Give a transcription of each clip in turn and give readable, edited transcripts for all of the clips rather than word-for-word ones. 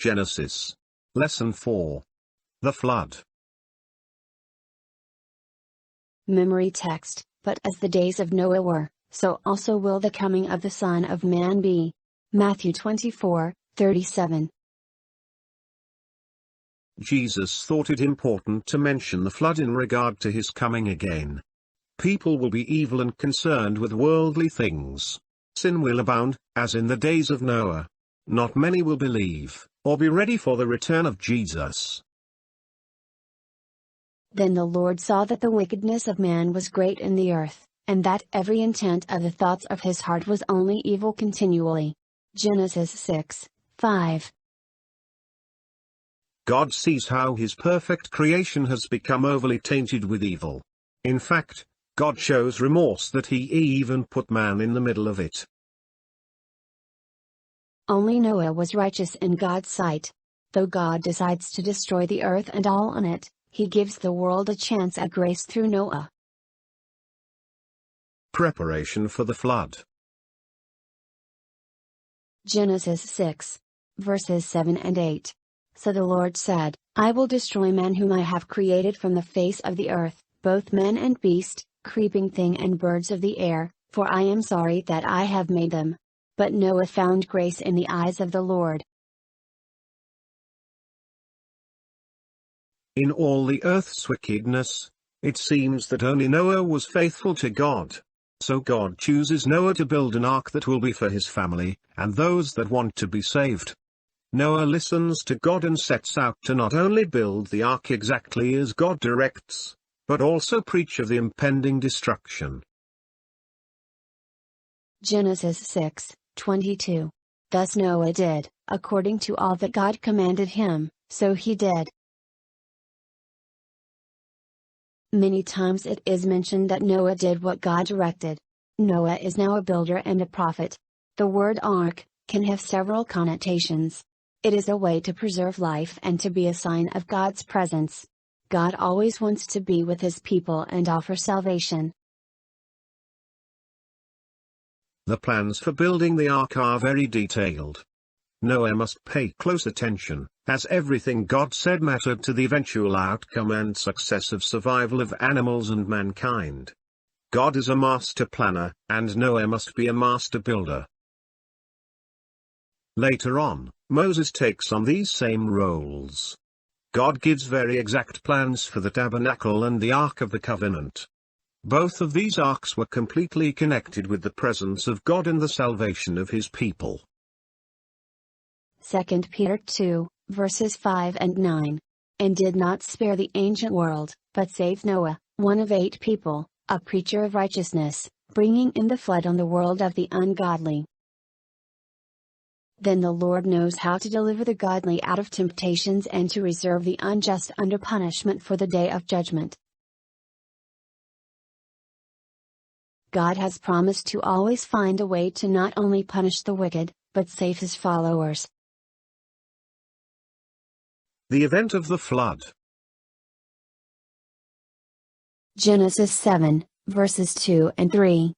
Genesis. Lesson 4. The Flood. Memory text, but as the days of Noah were, so also will the coming of the Son of Man be. Matthew 24:37. Jesus thought it important to mention the flood in regard to his coming again. People will be evil and concerned with worldly things. Sin will abound, as in the days of Noah. Not many will believe, or be ready for the return of Jesus. Then the Lord saw that the wickedness of man was great in the earth, and that every intent of the thoughts of his heart was only evil continually. Genesis 6:5. God sees how his perfect creation has become overly tainted with evil. In fact, God shows remorse that he even put man in the middle of it. Only Noah was righteous in God's sight. Though God decides to destroy the earth and all on it, he gives the world a chance at grace through Noah. Preparation for the flood. Genesis 6. Verses 7 and 8. So the Lord said, I will destroy man whom I have created from the face of the earth, both man and beast, creeping thing and birds of the air, for I am sorry that I have made them. But Noah found grace in the eyes of the Lord. In all the earth's wickedness, it seems that only Noah was faithful to God. So God chooses Noah to build an ark that will be for his family, and those that want to be saved. Noah listens to God and sets out to not only build the ark exactly as God directs, but also preach of the impending destruction. Genesis 6:22. Thus Noah did, according to all that God commanded him, so he did. Many times it is mentioned that Noah did what God directed. Noah is now a builder and a prophet. The word ark can have several connotations. It is a way to preserve life and to be a sign of God's presence. God always wants to be with his people and offer salvation. The plans for building the ark are very detailed. Noah must pay close attention, as everything God said mattered to the eventual outcome and success of survival of animals and mankind. God is a master planner, and Noah must be a master builder. Later on, Moses takes on these same roles. God gives very exact plans for the tabernacle and the Ark of the Covenant. Both of these arks were completely connected with the presence of God and the salvation of his people. 2 Peter 2, verses 5 and 9. And did not spare the ancient world, but saved Noah, one of 8 people, a preacher of righteousness, bringing in the flood on the world of the ungodly. Then the Lord knows how to deliver the godly out of temptations and to reserve the unjust under punishment for the day of judgment. God has promised to always find a way to not only punish the wicked, but save his followers. The event of the flood. Genesis 7, verses 2 and 3.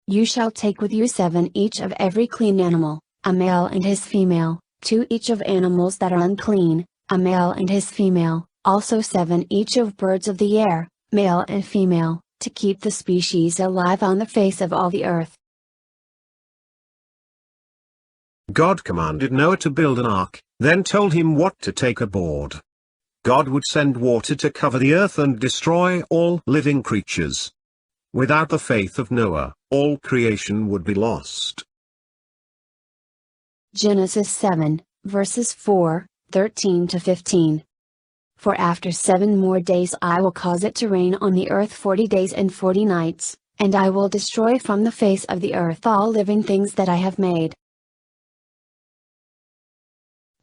You shall take with you 7 each of every clean animal, a male and his female, 2 each of animals that are unclean, a male and his female, also 7 each of birds of the air, male and female, to keep the species alive on the face of all the earth. God commanded Noah to build an ark, then told him what to take aboard. God would send water to cover the earth and destroy all living creatures. Without the faith of Noah, all creation would be lost. Genesis 7, verses 4, 13 to 15. For after 7 more days I will cause it to rain on the earth 40 days and 40 nights, and I will destroy from the face of the earth all living things that I have made.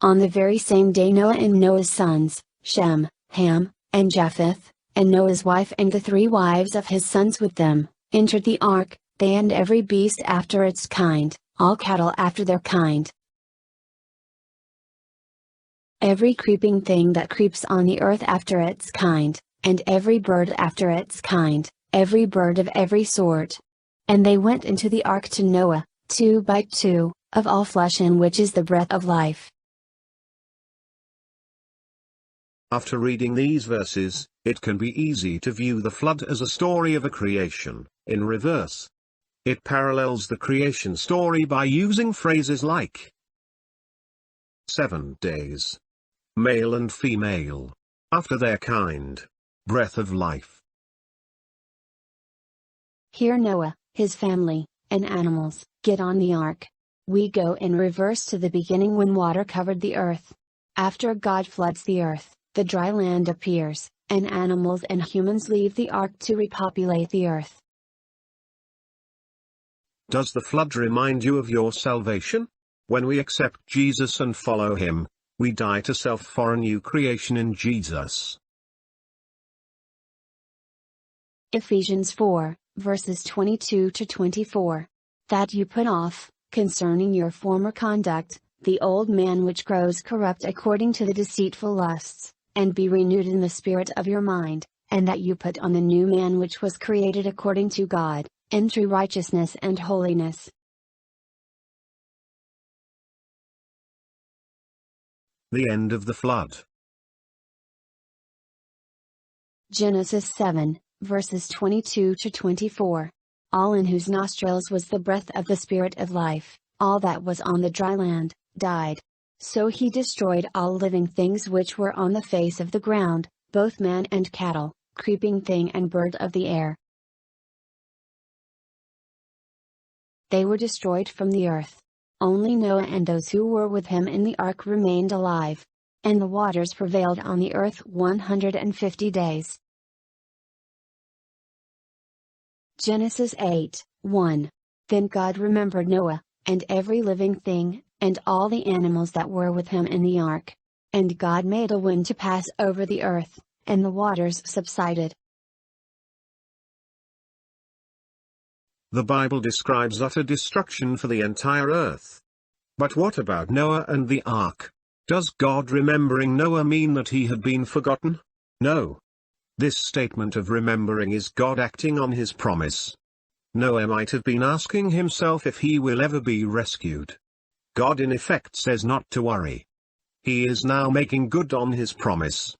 On the very same day Noah and Noah's sons, Shem, Ham, and Japheth, and Noah's wife and the 3 wives of his sons with them, entered the ark, they and every beast after its kind, all cattle after their kind. Every creeping thing that creeps on the earth after its kind, and every bird after its kind, every bird of every sort. And they went into the ark to Noah, 2 by 2, of all flesh in which is the breath of life. After reading these verses, it can be easy to view the flood as a story of a creation, in reverse. It parallels the creation story by using phrases like 7 days, male and female, after their kind, breath of life. Here Noah, his family, and animals, get on the ark. We go in reverse to the beginning when water covered the earth. After God floods the earth, the dry land appears, and animals and humans leave the ark to repopulate the earth. Does the flood remind you of your salvation? When we accept Jesus and follow Him, we die to self for a new creation in Jesus. Ephesians 4, verses 22 to 24. That you put off, concerning your former conduct, the old man which grows corrupt according to the deceitful lusts, and be renewed in the spirit of your mind, and that you put on the new man which was created according to God, in true righteousness and holiness. The end of the flood. Genesis 7, verses 22 to 24. All in whose nostrils was the breath of the Spirit of life, all that was on the dry land, died. So He destroyed all living things which were on the face of the ground, both man and cattle, creeping thing and bird of the air. They were destroyed from the earth. Only Noah and those who were with him in the ark remained alive. And the waters prevailed on the earth 150 days. Genesis 8, 1. Then God remembered Noah, and every living thing, and all the animals that were with him in the ark. And God made a wind to pass over the earth, and the waters subsided. The Bible describes utter destruction for the entire earth. But what about Noah and the ark? Does God remembering Noah mean that he had been forgotten? No. This statement of remembering is God acting on His promise. Noah might have been asking himself if he will ever be rescued. God in effect says not to worry. He is now making good on His promise.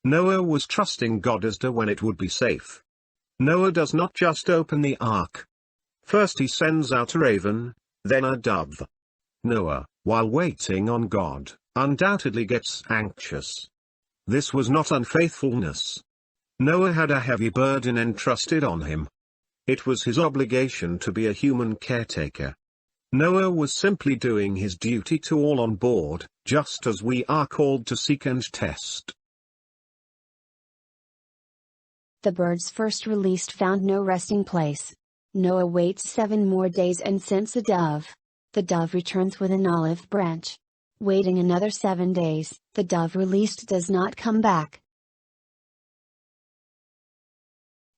Noah was trusting God as to when it would be safe. Noah does not just open the ark. First he sends out a raven, then a dove. Noah, while waiting on God, undoubtedly gets anxious. This was not unfaithfulness. Noah had a heavy burden entrusted on him. It was his obligation to be a human caretaker. Noah was simply doing his duty to all on board, just as we are called to seek and test. The birds first released found no resting place. Noah waits 7 more days and sends a dove. The dove returns with an olive branch. Waiting another 7 days, the dove released does not come back.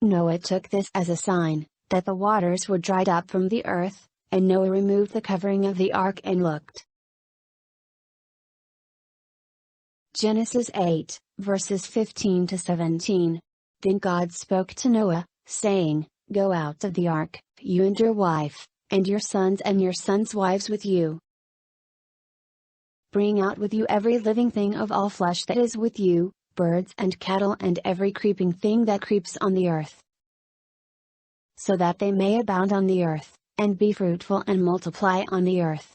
Noah took this as a sign that the waters were dried up from the earth, and Noah removed the covering of the ark and looked. Genesis 8, verses 15 to 17. Then God spoke to Noah, saying, Go out of the ark, you and your wife, and your sons and your sons' wives with you. Bring out with you every living thing of all flesh that is with you, birds and cattle and every creeping thing that creeps on the earth. So that they may abound on the earth, and be fruitful and multiply on the earth.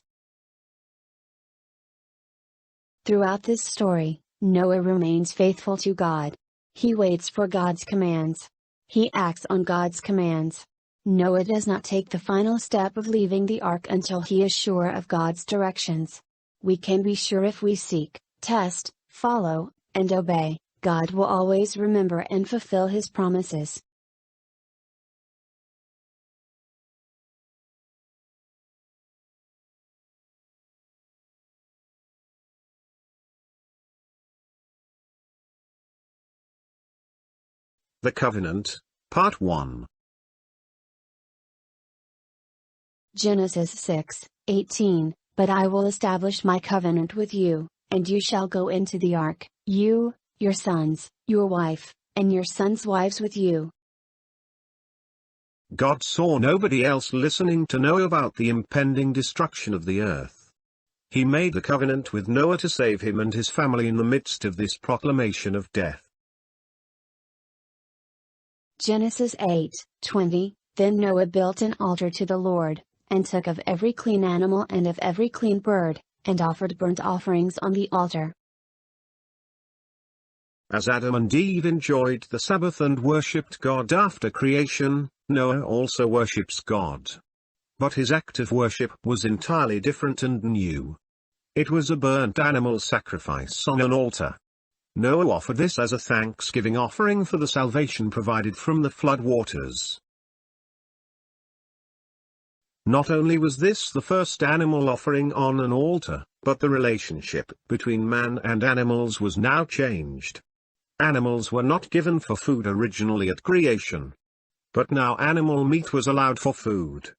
Throughout this story, Noah remains faithful to God. He waits for God's commands. He acts on God's commands. Noah does not take the final step of leaving the ark until he is sure of God's directions. We can be sure if we seek, test, follow, and obey, God will always remember and fulfill His promises. The Covenant, Part 1. Genesis 6, 18. But I will establish my covenant with you, and you shall go into the ark, you, your sons, your wife, and your sons' wives with you. God saw nobody else listening to Noah about the impending destruction of the earth. He made the covenant with Noah to save him and his family in the midst of this proclamation of death. Genesis 8:20. Then Noah built an altar to the Lord, and took of every clean animal and of every clean bird, and offered burnt offerings on the altar. As Adam and Eve enjoyed the Sabbath and worshipped God after creation, Noah also worships God. But his act of worship was entirely different and new. It was a burnt animal sacrifice on an altar. Noah offered this as a thanksgiving offering for the salvation provided from the flood waters. Not only was this the first animal offering on an altar, but the relationship between man and animals was now changed. Animals were not given for food originally at creation. But now animal meat was allowed for food.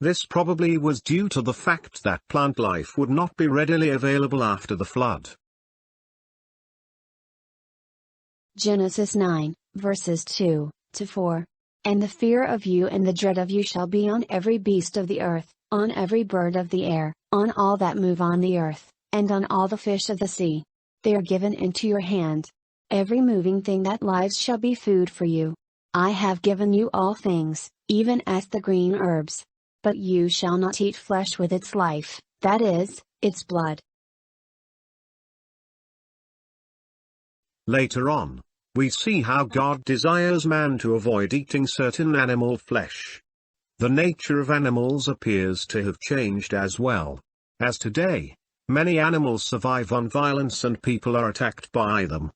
This probably was due to the fact that plant life would not be readily available after the flood. Genesis 9, verses 2-4. And the fear of you and the dread of you shall be on every beast of the earth, on every bird of the air, on all that move on the earth, and on all the fish of the sea. They are given into your hand. Every moving thing that lives shall be food for you. I have given you all things, even as the green herbs. But you shall not eat flesh with its life, that is, its blood. Later on, we see how God desires man to avoid eating certain animal flesh. The nature of animals appears to have changed as well. As today, many animals survive on violence and people are attacked by them.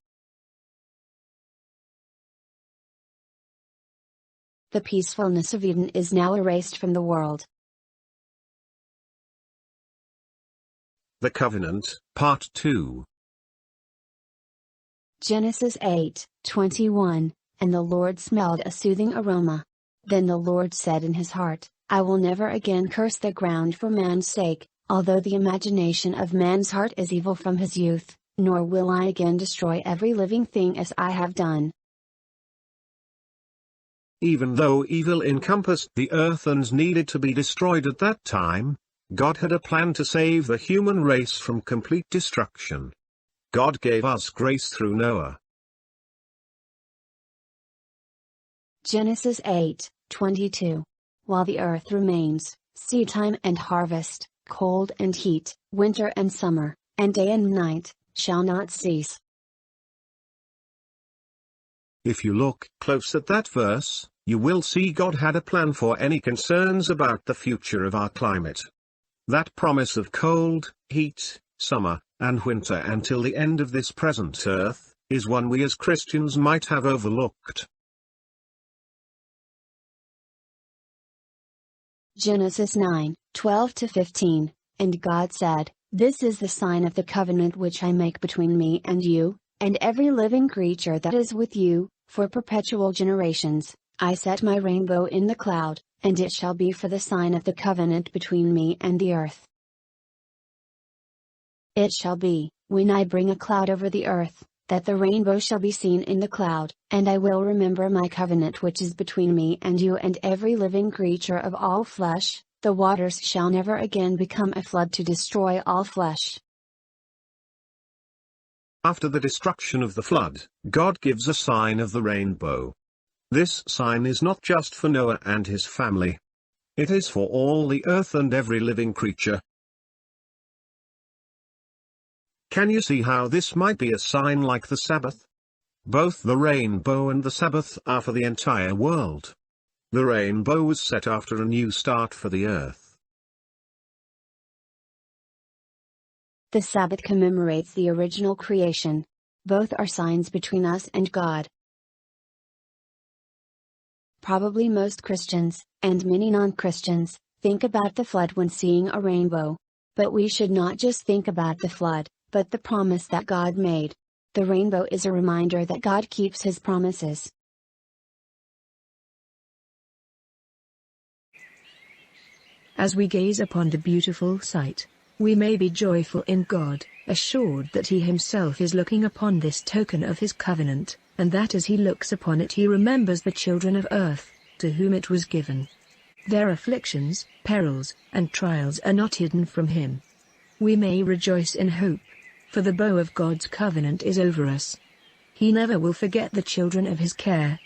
The peacefulness of Eden is now erased from the world. The Covenant, Part 2. Genesis 8:21. And the Lord smelled a soothing aroma. Then the Lord said in his heart, I will never again curse the ground for man's sake, although the imagination of man's heart is evil from his youth, nor will I again destroy every living thing as I have done. Even though evil encompassed the earth and needed to be destroyed at that time, God had a plan to save the human race from complete destruction. God gave us grace through Noah. Genesis 8:22. While the earth remains, seedtime and harvest, cold and heat, winter and summer, and day and night, shall not cease. If you look close at that verse, you will see God had a plan for any concerns about the future of our climate. That promise of cold, heat, summer, and winter until the end of this present earth, is one we as Christians might have overlooked. Genesis 9:12-15. And God said, This is the sign of the covenant which I make between me and you, and every living creature that is with you, for perpetual generations. I set my rainbow in the cloud, and it shall be for the sign of the covenant between me and the earth. It shall be, when I bring a cloud over the earth, that the rainbow shall be seen in the cloud, and I will remember my covenant which is between me and you and every living creature of all flesh. The waters shall never again become a flood to destroy all flesh. After the destruction of the flood, God gives a sign of the rainbow. This sign is not just for Noah and his family. It is for all the earth and every living creature. Can you see how this might be a sign like the Sabbath? Both the rainbow and the Sabbath are for the entire world. The rainbow was set after a new start for the earth. The Sabbath commemorates the original creation. Both are signs between us and God. Probably most Christians, and many non-Christians, think about the flood when seeing a rainbow. But we should not just think about the flood, but the promise that God made. The rainbow is a reminder that God keeps His promises. As we gaze upon the beautiful sight, we may be joyful in God, assured that He Himself is looking upon this token of His covenant, and that as He looks upon it He remembers the children of earth, to whom it was given. Their afflictions, perils, and trials are not hidden from Him. We may rejoice in hope, for the bow of God's covenant is over us. He never will forget the children of his care,